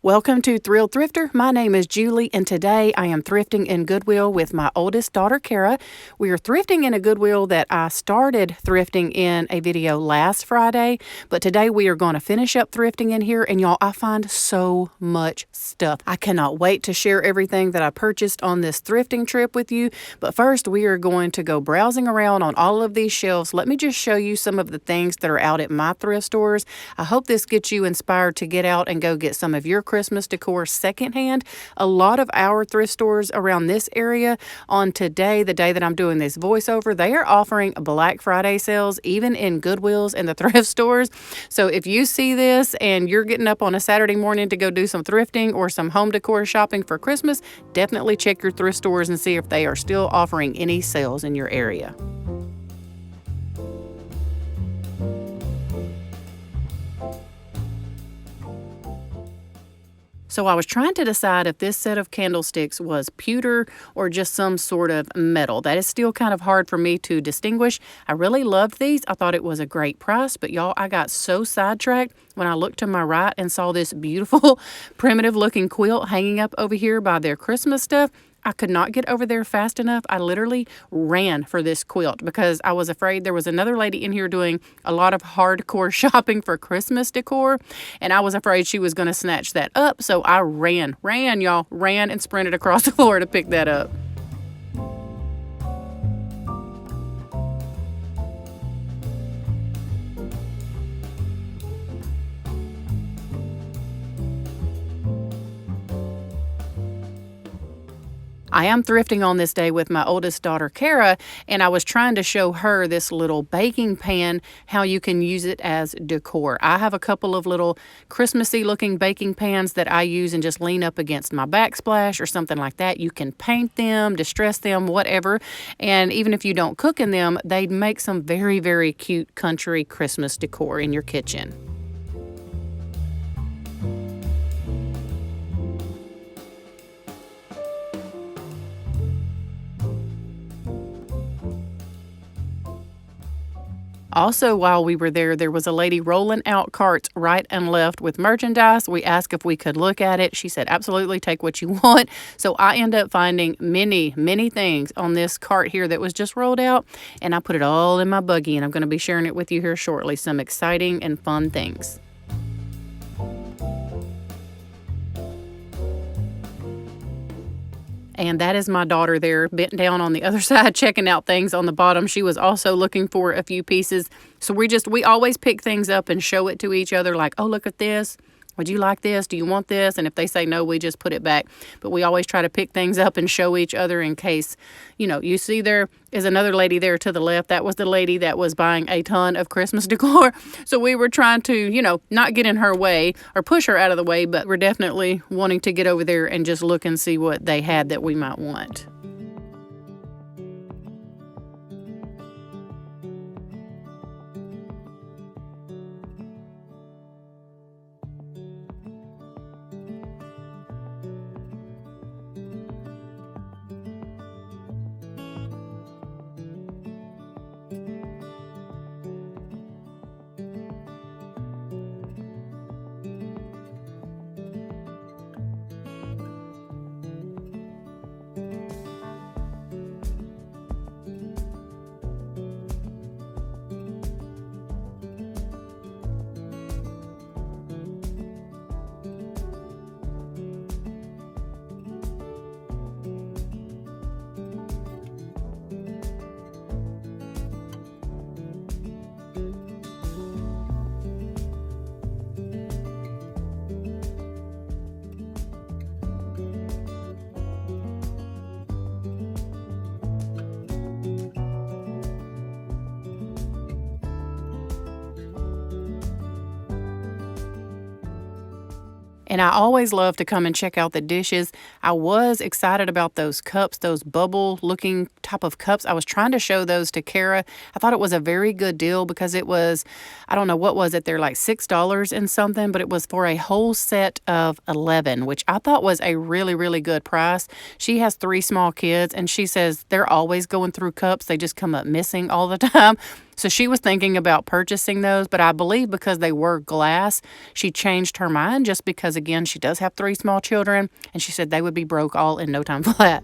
Welcome to Thrifter. My name is Julie, and today I am thrifting in Goodwill with my oldest daughter, Kara. We are thrifting in a Goodwill that I started thrifting in a video last Friday, but today we are going to finish up thrifting in here, and y'all, I find so much stuff. I cannot wait to share everything that I purchased on this thrifting trip with you, but first we are going to go browsing around on all of these shelves. Let me just show you some of the things that are out at my thrift stores. I hope this gets you inspired to get out and go get some of your Christmas decor secondhand. A lot of our thrift stores around this area on today, the day that I'm doing this voiceover, they are offering Black Friday sales even in Goodwills and the thrift stores. So if you see this and you're getting up on a Saturday morning to go do some thrifting or some home decor shopping for Christmas, definitely check your thrift stores and see if they are still offering any sales in your area. So I was trying to decide if this set of candlesticks was pewter or just some sort of metal. That is still kind of hard for me to distinguish. I really loved these. I thought it was a great price, but y'all, I got so sidetracked when I looked to my right and saw this beautiful primitive looking quilt hanging up over here by their Christmas stuff. I could not get over there fast enough. I literally ran for this quilt because I was afraid there was another lady in here doing a lot of hardcore shopping for Christmas decor, and I was afraid she was going to snatch that up. So I ran, y'all, ran and sprinted across the floor to pick that up. I am thrifting on this day with my oldest daughter, Kara, and I was trying to show her this little baking pan, how you can use it as decor. I have a couple of little Christmassy looking baking pans that I use and just lean up against my backsplash or something like that. You can paint them, distress them, whatever. And even if you don't cook in them, they make some very, very cute country Christmas decor in your kitchen. Also, while we were there was a lady rolling out carts right and left with merchandise. We asked if we could look at it. She said, absolutely, take what you want. So I end up finding many, many things on this cart here that was just rolled out, and I put it all in my buggy, and I'm going to be sharing it with you here shortly. Some exciting and fun things. And that is my daughter there, bent down on the other side, checking out things on the bottom. She was also looking for a few pieces. So we always pick things up and show it to each other like, oh, look at this. Would you like this? Do you want this? And if they say no, we just put it back. But we always try to pick things up and show each other in case, you see there is another lady there to the left. That was the lady that was buying a ton of Christmas decor. So we were trying to, not get in her way or push her out of the way, but we're definitely wanting to get over there and just look and see what they had that we might want. And I always love to come and check out the dishes. I was excited about those cups, those bubble looking type of cups. I was trying to show those to Kara. I thought it was a very good deal because it was, I don't know, what was it? They're like $6 and something, but it was for a whole set of 11, which I thought was a really, really good price. She has 3 small kids and she says they're always going through cups. They just come up missing all the time. So she was thinking about purchasing those, but I believe because they were glass, she changed her mind just because, again, she does have 3 small children, and she said they would be broke all in no time flat.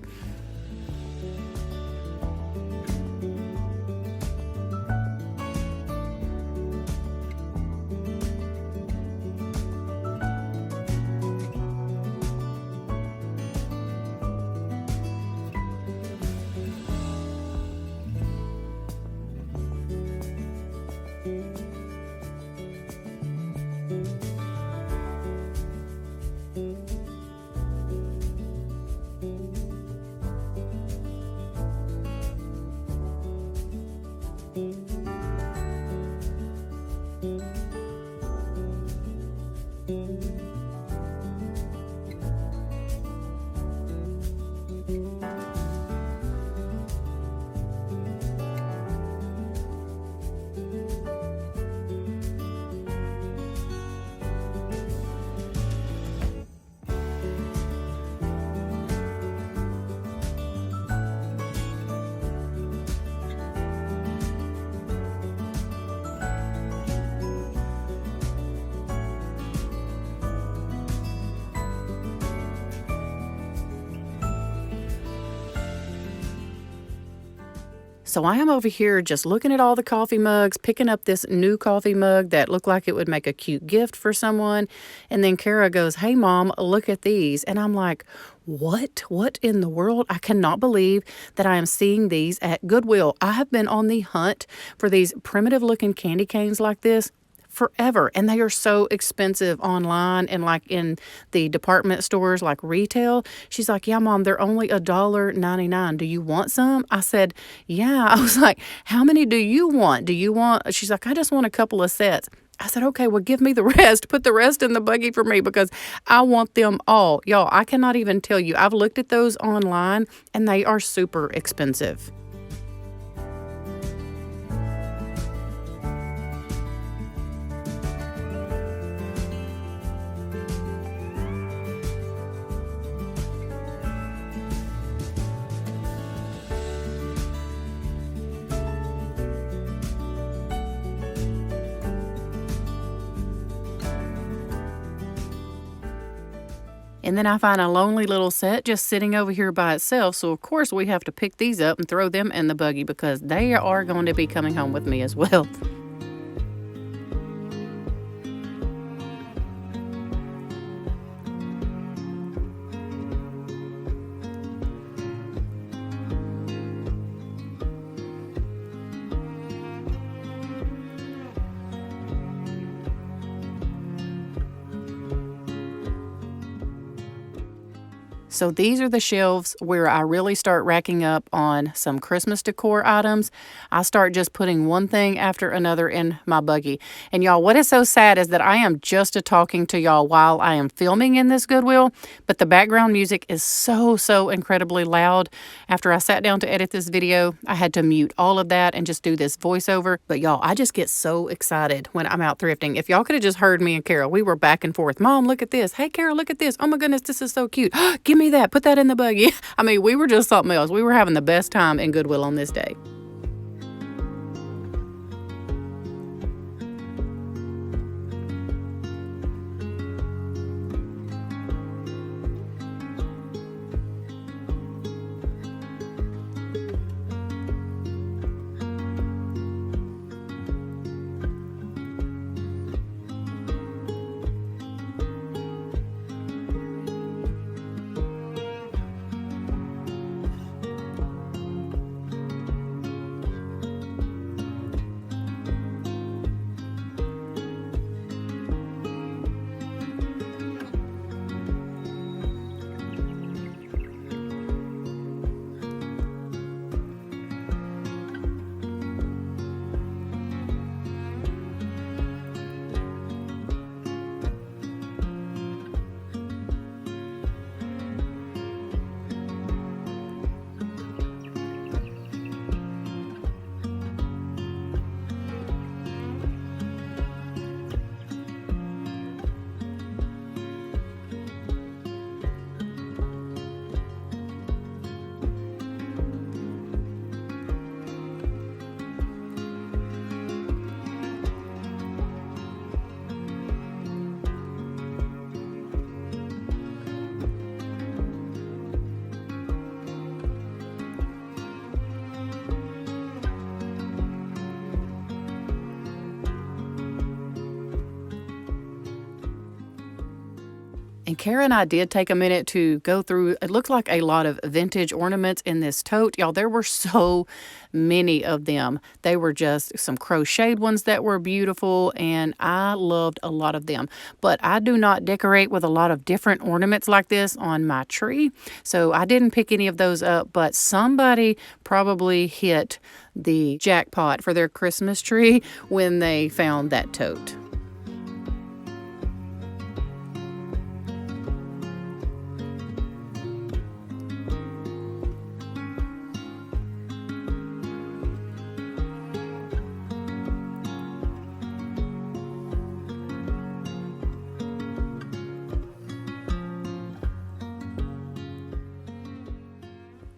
So I am over here just looking at all the coffee mugs, picking up this new coffee mug that looked like it would make a cute gift for someone. And then Kara goes, "Hey, Mom, look at these." And I'm like, what? What in the world? I cannot believe that I am seeing these at Goodwill. I have been on the hunt for these primitive looking candy canes like this forever, and they are so expensive online and like in the department stores like retail. She's like, "Yeah, Mom, they're only $1.99. Do you want some?" I said, "Yeah." I was like, "How many do you want? Do you want?" She's like, "I just want a couple of sets." I said, "Okay, well, give me the rest. Put the rest in the buggy for me because I want them all." Y'all, I cannot even tell you. I've looked at those online and they are super expensive. And then I find a lonely little set just sitting over here by itself. So, of course, we have to pick these up and throw them in the buggy because they are going to be coming home with me as well. So these are the shelves where I really start racking up on some Christmas decor items. I start just putting one thing after another in my buggy. And y'all, what is so sad is that I am just talking to y'all while I am filming in this Goodwill, but the background music is so incredibly loud. After I sat down to edit this video, I had to mute all of that and just do this voiceover. But y'all, I just get so excited when I'm out thrifting. If y'all could have just heard me and Carol, we were back and forth. "Mom, look at this. Hey, Carol, look at this. Oh my goodness, this is so cute. Give me that. Put that in the buggy." I mean, we were just something else. We were having the best time in Goodwill on this day. And Kara and I did take a minute to go through, it looked like a lot of vintage ornaments in this tote. Y'all, there were so many of them. They were just some crocheted ones that were beautiful, and I loved a lot of them. But I do not decorate with a lot of different ornaments like this on my tree, so I didn't pick any of those up, but somebody probably hit the jackpot for their Christmas tree when they found that tote.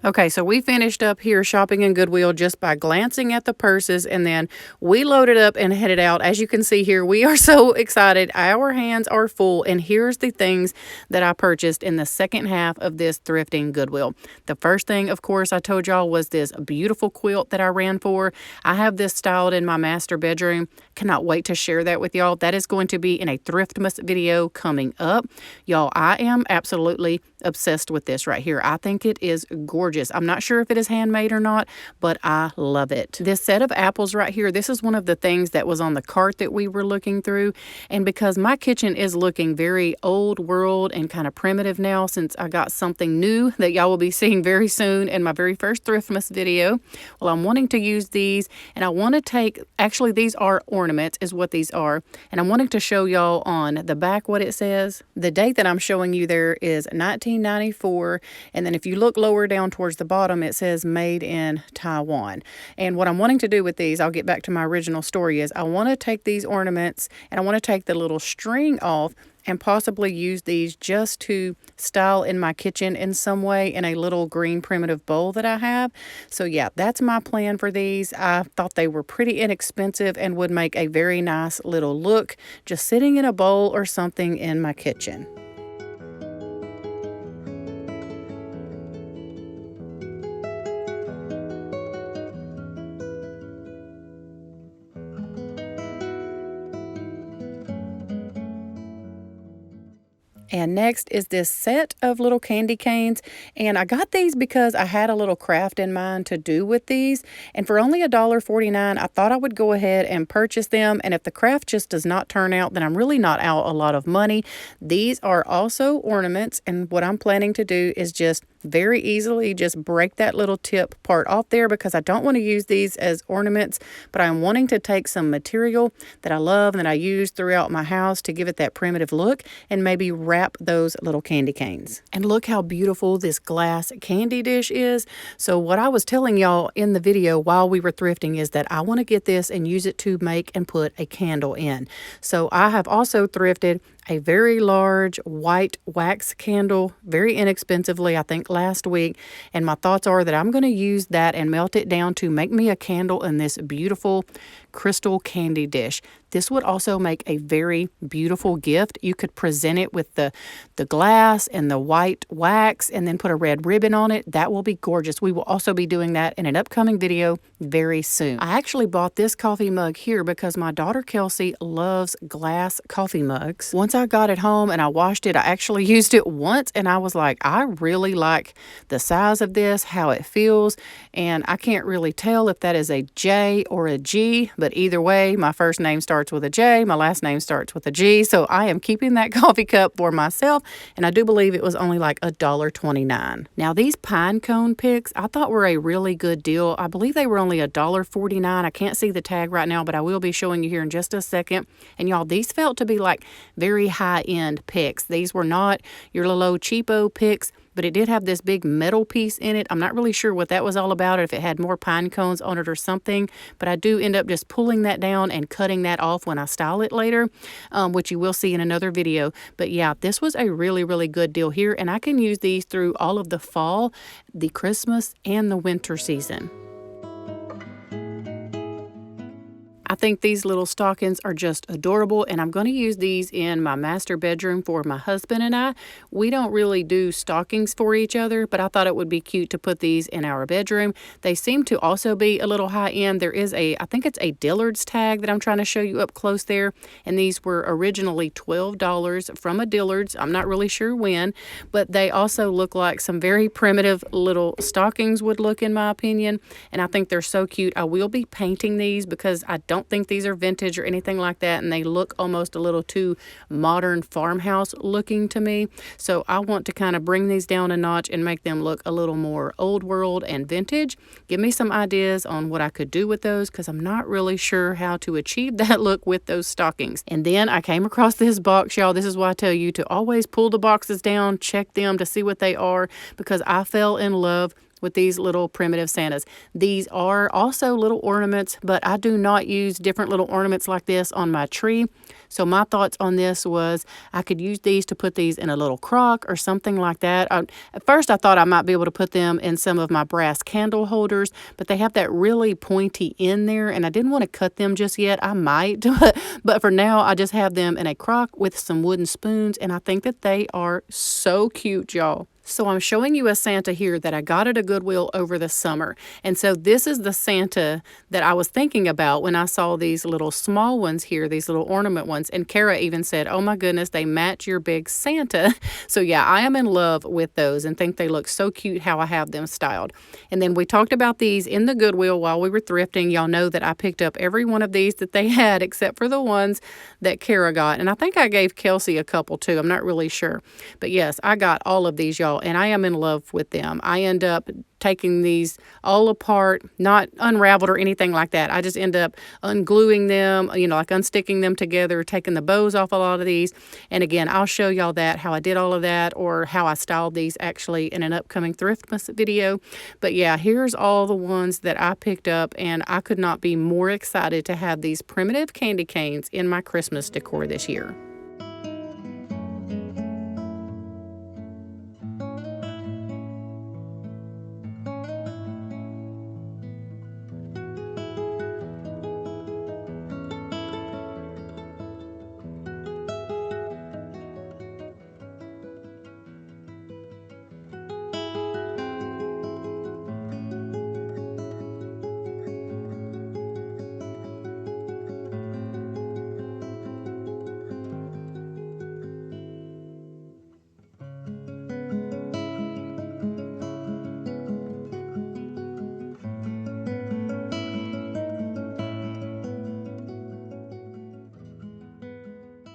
Okay, so we finished up here shopping in Goodwill just by glancing at the purses, and then we loaded up and headed out. As you can see here, we are so excited. Our hands are full, and here's the things that I purchased in the second half of this thrifting Goodwill. The first thing, of course, I told y'all was this beautiful quilt that I ran for. I have this styled in my master bedroom. Cannot wait to share that with y'all. That is going to be in a Thriftmas video coming up. Y'all, I am absolutely obsessed with this right here. I think it is gorgeous. I'm not sure if it is handmade or not, but I love it. This set of apples right here, this is one of the things that was on the cart that we were looking through. And because my kitchen is looking very old world and kind of primitive now, since I got something new that y'all will be seeing very soon in my very first Thriftmas video, well, I'm wanting to use these, and I want to take, actually these are ornaments is what these are, and I'm wanting to show y'all on the back what it says. The date that I'm showing you there is 1994, and then if you look lower down towards the bottom, it says made in Taiwan. And what I'm wanting to do with these, I'll get back to my original story, is I want to take these ornaments and I want to take the little string off and possibly use these just to style in my kitchen in some way in a little green primitive bowl that I have. So yeah, that's my plan for these. I thought they were pretty inexpensive and would make a very nice little look just sitting in a bowl or something in my kitchen. And next is this set of little candy canes. And I got these because I had a little craft in mind to do with these. And for only $1.49, I thought I would go ahead and purchase them. And if the craft just does not turn out, then I'm really not out a lot of money. These are also ornaments. And what I'm planning to do is just very easily just break that little tip part off there, because I don't want to use these as ornaments, but I'm wanting to take some material that I love and that I use throughout my house to give it that primitive look and maybe wrap those little candy canes. And look how beautiful this glass candy dish is. So what I was telling y'all in the video while we were thrifting is that I want to get this and use it to make and put a candle in. So I have also thrifted a very large white wax candle very inexpensively, I think last week, and my thoughts are that I'm going to use that and melt it down to make me a candle in this beautiful crystal candy dish. This would also make a very beautiful gift. You could present it with the glass and the white wax and then put a red ribbon on it. That will be gorgeous. We will also be doing that in an upcoming video very soon. I actually bought this coffee mug here because my daughter Kelsey loves glass coffee mugs. Once I got it home and I washed it, I actually used it once and I was like, I really like the size of this, how it feels, and I can't really tell if that is a J or a G, but either way, my first name starts with a J, my last name starts with a G, so I am keeping that coffee cup for myself, and I do believe it was only like $1.29. Now these pine cone picks I thought were a really good deal. I believe they were only $1.49. I can't see the tag right now, but I will be showing you here in just a second. And y'all, these felt to be like very high-end picks. These were not your little cheapo picks, but it did have this big metal piece in it. I'm not really sure what that was all about, or if it had more pine cones on it or something, but I do end up just pulling that down and cutting that off when I style it later, which you will see in another video. But yeah, this was a really, really good deal here, and I can use these through all of the fall, the Christmas, and the winter season. I think these little stockings are just adorable, and I'm going to use these in my master bedroom for my husband and I. We don't really do stockings for each other, but I thought it would be cute to put these in our bedroom. They seem to also be a little high end. There is I think it's a Dillard's tag that I'm trying to show you up close there, and these were originally $12 from a Dillard's. I'm not really sure when, but they also look like some very primitive little stockings would look, in my opinion, and I think they're so cute. I will be painting these because I don't think these are vintage or anything like that, and they look almost a little too modern farmhouse looking to me. So I want to kind of bring these down a notch and make them look a little more old world and vintage. Give me some ideas on what I could do with those, because I'm not really sure how to achieve that look with those stockings. And then I came across this box, y'all. This is why I tell you to always pull the boxes down, check them to see what they are, because I fell in love with these little primitive Santas. These are also little ornaments, but I do not use different little ornaments like this on my tree. So my thoughts on this was I could use these to put these in a little crock or something like that. At first I thought I might be able to put them in some of my brass candle holders, but they have that really pointy end there, and I didn't want to cut them just yet. I might, but for now I just have them in a crock with some wooden spoons, and I think that they are so cute, y'all. So I'm showing you a Santa here that I got at a Goodwill over the summer. And so this is the Santa that I was thinking about when I saw these little small ones here, these little ornament ones. And Kara even said, oh my goodness, they match your big Santa. So yeah, I am in love with those and think they look so cute how I have them styled. And then we talked about these in the Goodwill while we were thrifting. Y'all know that I picked up every one of these that they had except for the ones that Kara got. And I think I gave Kelsey a couple too. I'm not really sure. But yes, I got all of these, y'all, and I am in love with them. I end up taking these all apart, not unraveled or anything like that. I just end up ungluing them, like unsticking them together, taking the bows off a lot of these. And again, I'll show y'all that, how I did all of that, or how I styled these actually in an upcoming Thriftmas video. But yeah, here's all the ones that I picked up, and I could not be more excited to have these primitive candy canes in my Christmas decor this year.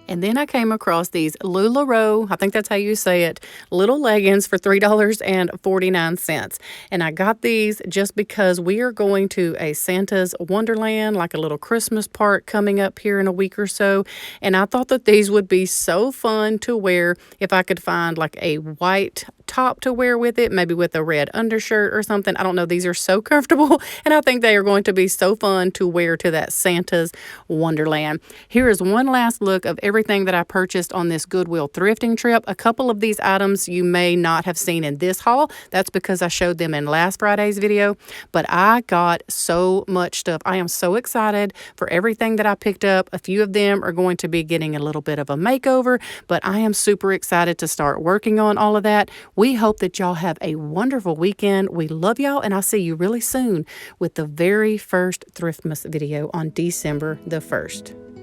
And then I came across these LuLaRoe, I think that's how you say it, little leggings for $3.49. And I got these just because we are going to a Santa's Wonderland, like a little Christmas park coming up here in a week or so. And I thought that these would be so fun to wear if I could find like a white top to wear with it, maybe with a red undershirt or something. I don't know. These are so comfortable, and I think they are going to be so fun to wear to that Santa's Wonderland. Here is one last look of everything that I purchased on this Goodwill thrifting trip. A couple of these items you may not have seen in this haul. That's because I showed them in last Friday's video, but I got so much stuff. I am so excited for everything that I picked up. A few of them are going to be getting a little bit of a makeover, but I am super excited to start working on all of that. We hope that y'all have a wonderful weekend. We love y'all, and I'll see you really soon with the very first Thriftmas video on December the 1st.